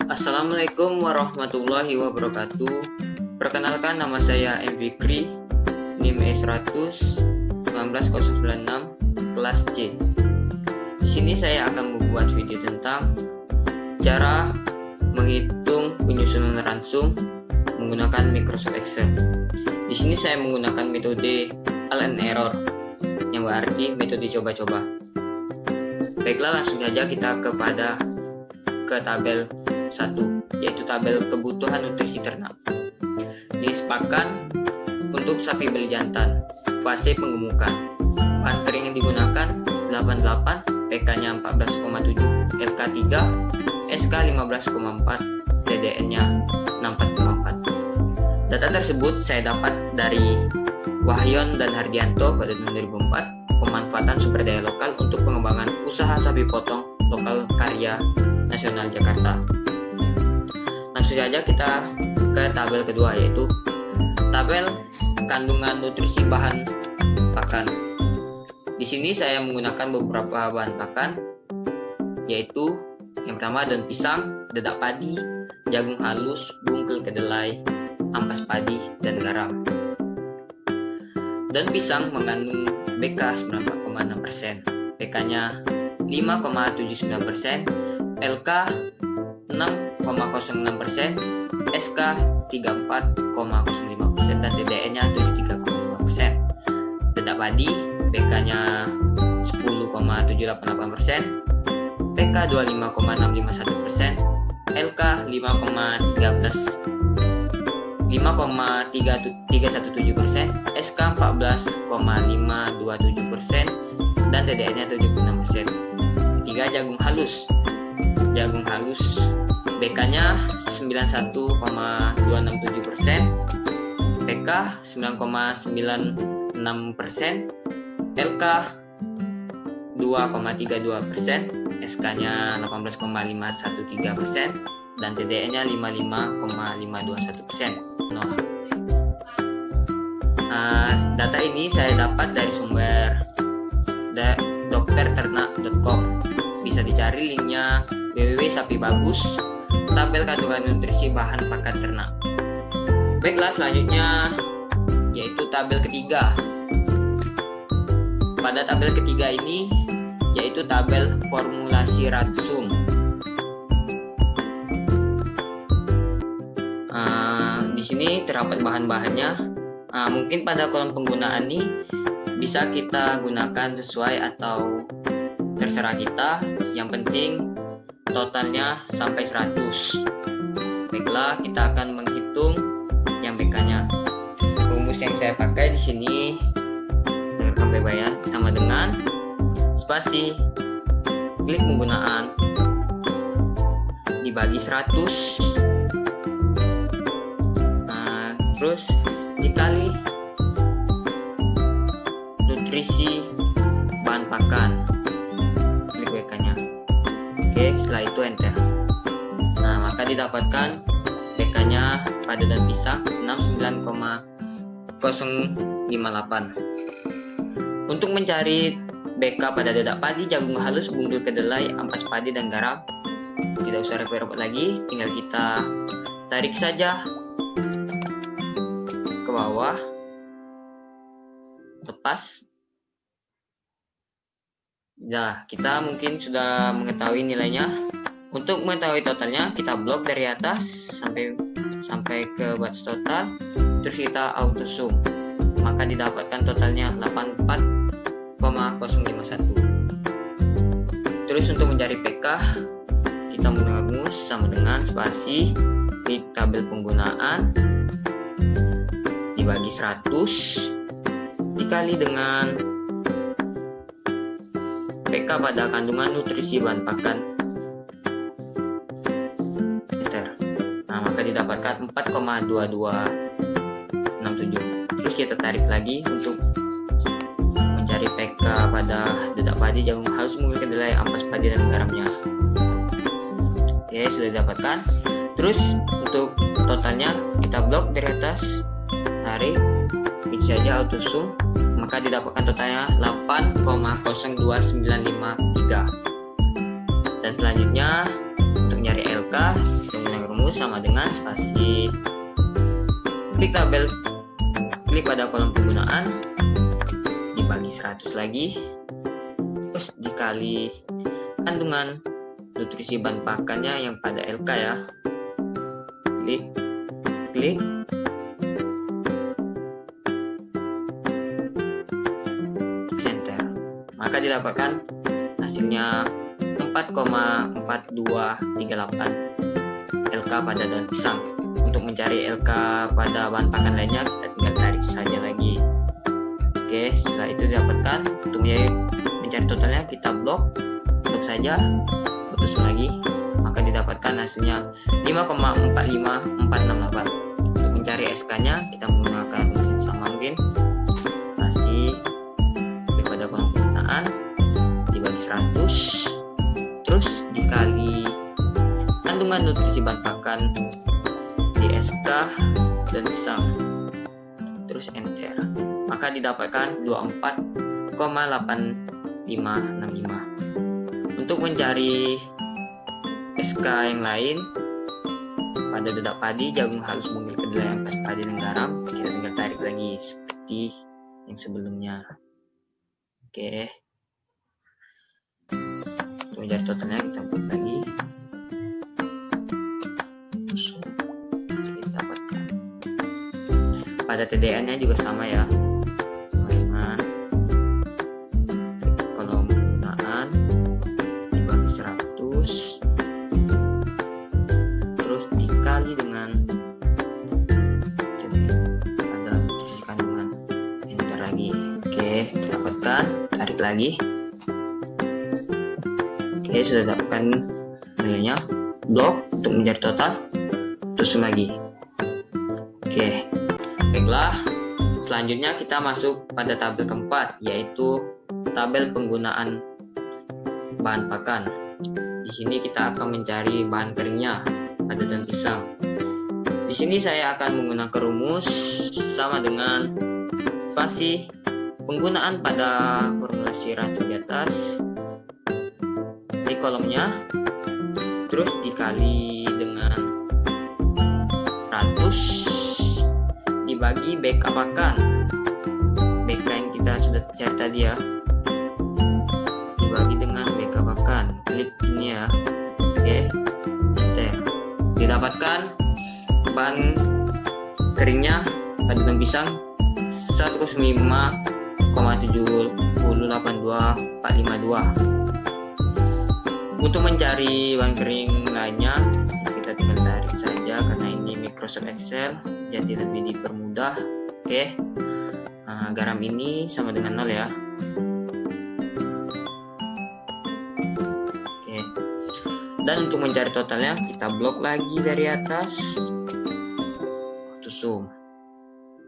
Assalamualaikum warahmatullahi wabarakatuh. Perkenalkan, nama saya M. Fikri, NIM E100-19096, kelas C. Di sini saya akan membuat video tentang cara menghitung penyusunan ransum menggunakan Microsoft Excel. Di sini saya menggunakan metode trial and error, yang berarti metode coba-coba. Baiklah, langsung saja kita ke tabel 1, yaitu tabel kebutuhan nutrisi ternak. Disepakan untuk sapi beli jantan, fase penggemukan. Bahan kering yang digunakan 88, PK-nya 14,7, LK 3, SK 15,4, TDN-nya 64,4. Data tersebut saya dapat dari Wahyon dan Hardianto pada tahun 2004, pemanfaatan sumber daya lokal untuk pengembangan usaha sapi potong lokal karya nasional Jakarta. Langsung saja kita ke tabel kedua, yaitu tabel kandungan nutrisi bahan pakan. Di sini saya menggunakan beberapa bahan pakan, yaitu yang pertama daun pisang, dedak padi, jagung halus, bungkel kedelai, ampas padi, dan garam. Daun pisang mengandung BK 94,6%, PK-nya 5,79%, LK 6,06%, SK 34,05%, dan TDN-nya 73,5%. Dedak padi PK-nya 10,788%, PK 25,651%, LK 5,317%, SK 14,527%, dan TDN-nya 76%. Ketiga, jagung halus. Jagung halus BK-nya 91,267%, PK 9,96%, LK 2,32%, SK-nya 18,513%, dan TDN-nya 55,521%. Data ini saya dapat dari sumber dokterternak.com. Bisa dicari linknya www.sapibagus, tabel kandungan nutrisi bahan pakan ternak. Baiklah, selanjutnya yaitu tabel ketiga. Pada tabel ketiga ini yaitu tabel formulasi ransum. Di sini terdapat bahan-bahannya. Mungkin pada kolom penggunaan ini bisa kita gunakan sesuai atau terserah kita. Yang penting totalnya sampai 100. Baiklah, kita akan menghitung yang BK-nya. Rumus yang saya pakai di sini, dengarkan baik-baik ya, sama dengan spasi, klik penggunaan, dibagi 100, terus dikali nutrisi bahan pakan, klik BK-nya. Oke, setelah itu enter. Maka didapatkan BK-nya pada daun pisang 69,058. Untuk mencari BK pada dedak padi, jagung halus, bungkel kedelai, ampas padi, dan garam, tidak usah repot-repot lagi, tinggal kita tarik saja ke bawah, lepas. Nah, kita mungkin sudah mengetahui nilainya. Untuk mengetahui totalnya, kita blok dari atas sampai ke batas total, terus kita auto sum. Maka didapatkan totalnya 84,051. Terus untuk mencari PK, kita menggunakan rumus sama dengan spasi di tabel penggunaan dibagi 100 dikali dengan PK pada kandungan nutrisi bahan pakan, enter. Maka didapatkan 4,2267. Terus kita tarik lagi untuk mencari PK pada dedak padi, jagung halus, bungkel kedelai, ampas padi, dan garamnya. Oke, sudah didapatkan. Terus untuk totalnya kita blok dari atas, tarik, klik saja auto sum, maka didapatkan totalnya 8,02953. Dan selanjutnya untuk mencari LK, menggunakan rumus sama dengan spasi. Klik pada kolom penggunaan, dibagi 100 lagi, terus dikali kandungan nutrisi bahan pakannya yang pada LK ya. Klik, enter. Maka didapatkan hasilnya 4,4238 LK pada daun pisang. Untuk mencari LK pada bahan pakan lainnya, kita tinggal tarik saja lagi. Oke, setelah itu didapatkan. Untuk mencari totalnya, kita blok saja, putus lagi, maka didapatkan hasilnya 5,45468. Untuk mencari SK nya, kita menggunakan sama mungkin masih pada kolom penggunaan, dibagi 100, terus dikali kandungan nutrisi bahan pakan di SK dan pisang, terus enter. Maka didapatkan 24,8565. Untuk mencari SK yang lain pada dedak padi, jagung halus, mungil, kedelai, ampas padi, dan garam, kita tinggal tarik lagi seperti yang sebelumnya. Oke, untuk mencari totalnya, kita buat lagi. Dapatkan pada TDN nya juga sama ya, dengan kolom penggunaan dibagi 100, terus dikali dengan pada nutrisi kandungan, enter lagi. Oke, dapatkan, tarik lagi. Oke, sudah dapatkan nilainya. Blok untuk mencari total, terus lagi. Oke, baiklah. Selanjutnya kita masuk pada tabel keempat, yaitu tabel penggunaan bahan pakan. Di sini kita akan mencari bahan keringnya pada daun pisang. Di sini saya akan menggunakan rumus sama dengan spasi penggunaan pada formulasi racun di atas. Klik kolomnya, terus dikali dengan 100 dibagi BK pakan. BK yang kita sudah cari tadi ya, dibagi dengan BK pakan. Klik ini ya. Oke, enter. Didapatkan bahan keringnya pada daun pisang 105,7082452. Untuk mencari bahan kering lainnya, kita tinggal tarik saja karena ini Microsoft Excel, jadi lebih dipermudah. Oke, garam ini sama dengan 0 ya. Oke, dan untuk mencari totalnya, kita blok lagi dari atas, auto sum,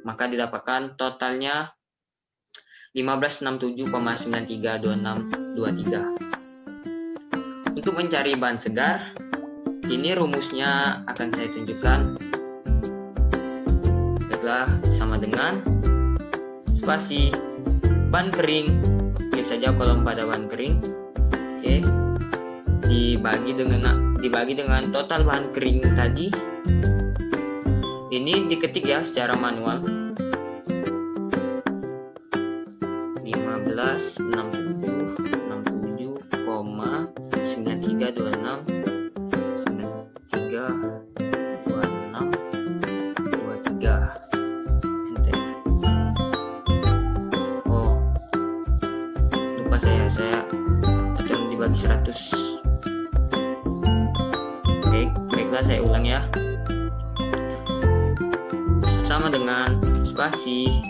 maka didapatkan totalnya 1567,932623. Untuk mencari bahan segar, ini rumusnya akan saya tunjukkan. Baiklah, sama dengan spasi bahan kering, klik saja kolom pada bahan kering. Oke, dibagi dengan total bahan kering tadi. Ini diketik ya secara manual. 1567,9326,9323. Enter. Oh, lupa saya atur dibagi 100. Oke, baiklah, saya ulang ya. Sama dengan spasi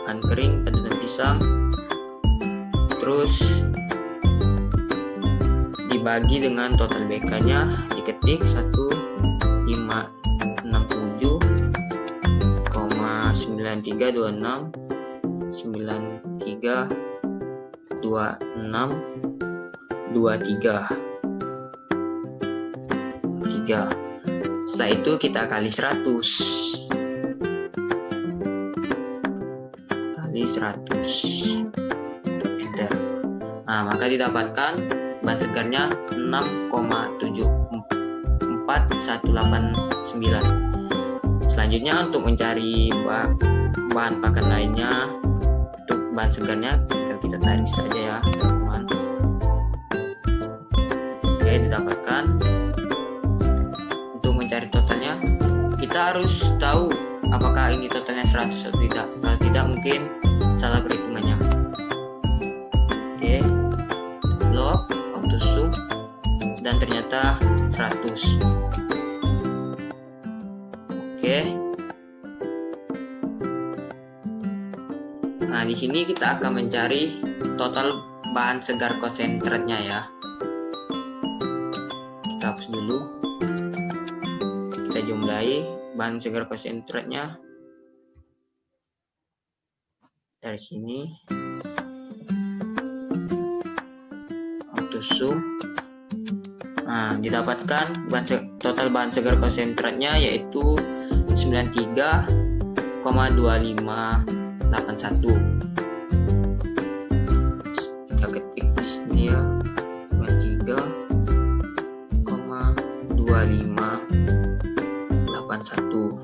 bahan kering pada daun pisang, terus dibagi dengan total BK nya, diketik 1567,9326,9623. Setelah itu kita kali 100. Enter. Nah, maka didapatkan bahan segarnya 6,74189. Selanjutnya untuk mencari bahan pakan lainnya, untuk bahan segarnya kita tarik saja ya teman-teman. Oke, didapatkan. Untuk mencari totalnya, kita harus tahu apakah ini totalnya 100 atau tidak. Kalau tidak, mungkin salah perhitungannya. Oke, blok auto sum, dan ternyata 100. Oke. Nah, di sini kita akan mencari total bahan segar konsentratnya ya. Kita hapus dulu. Kita jumlahi bahan segar konsentratnya dari sini. Auto sum. Nah, didapatkan total bahan segar konsentratnya yaitu 93,2581. Kita ketik di sini ya, 93,2581.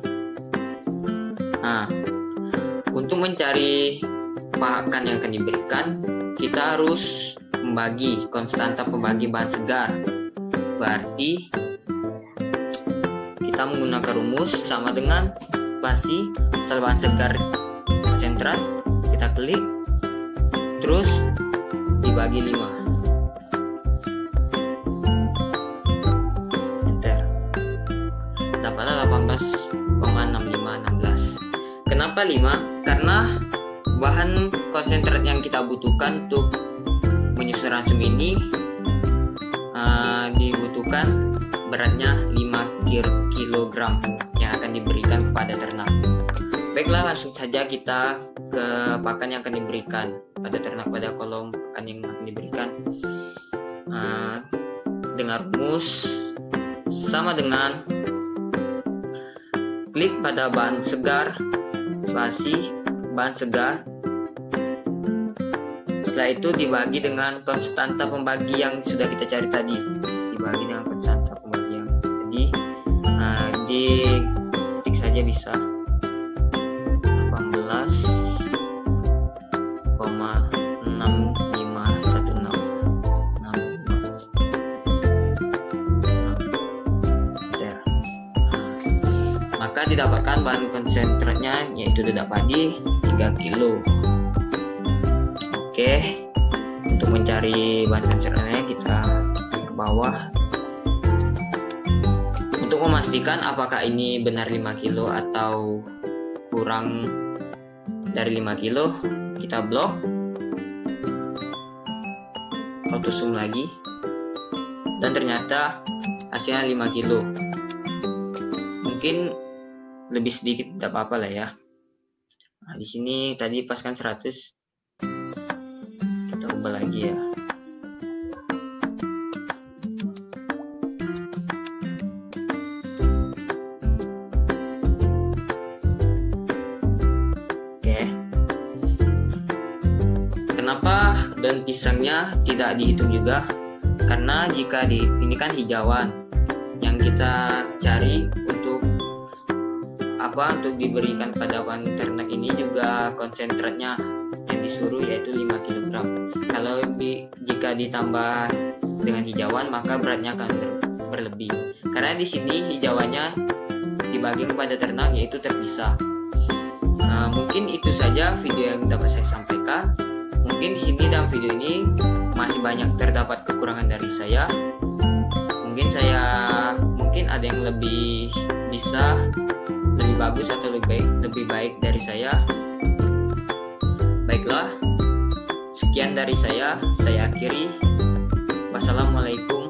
Nah, untuk mencari pakan yang akan diberikan, kita harus membagi konstanta pembagi bahan segar. Berarti kita menggunakan rumus sama dengan spasi total bahan segar konsentrat, kita klik terus dibagi 5, enter, dapatlah 18,6516. Kenapa 5? Karena bahan konsentrat yang kita butuhkan untuk menyusun ransum ini dibutuhkan beratnya 5 kg yang akan diberikan kepada ternak. Baiklah, langsung saja kita ke pakan yang akan diberikan pada ternak, pada kolom pakan yang akan diberikan. Dengan rumus sama dengan klik pada bahan segar, spasi bahan segar, setelah itu dibagi dengan konstanta pembagi yang sudah kita cari tadi, dibagi dengan konstanta pembagi yang tadi. Diketik saja bisa 18,6516. Maka didapatkan bahan konsentratnya yaitu dedak padi 3 kilo. Oke, untuk mencari bahan konsentratnya kita ke bawah. Untuk memastikan apakah ini benar 5 kilo atau kurang dari 5 kilo, kita blok, auto sum lagi, dan ternyata hasilnya 5 kilo. Mungkin lebih sedikit tidak apa-apa lah ya. Nah, di sini tadi pas kan 100, kita ubah lagi ya. Kenapa daun pisangnya tidak dihitung juga? Karena jika ini kan hijauan yang kita cari untuk diberikan pada hewan ternak ini juga konsentratnya yang disuruh yaitu 5 kg. Kalau jika ditambah dengan hijauan maka beratnya akan berlebih. Karena di sini hijauannya dibagi kepada ternak yaitu terpisah. Nah, mungkin itu saja video yang dapat saya sampaikan. Mungkin di sini dalam video ini masih banyak terdapat kekurangan dari saya. Mungkin ada yang lebih bagus atau lebih baik dari saya. Baiklah, sekian dari saya akhiri. Wassalamualaikum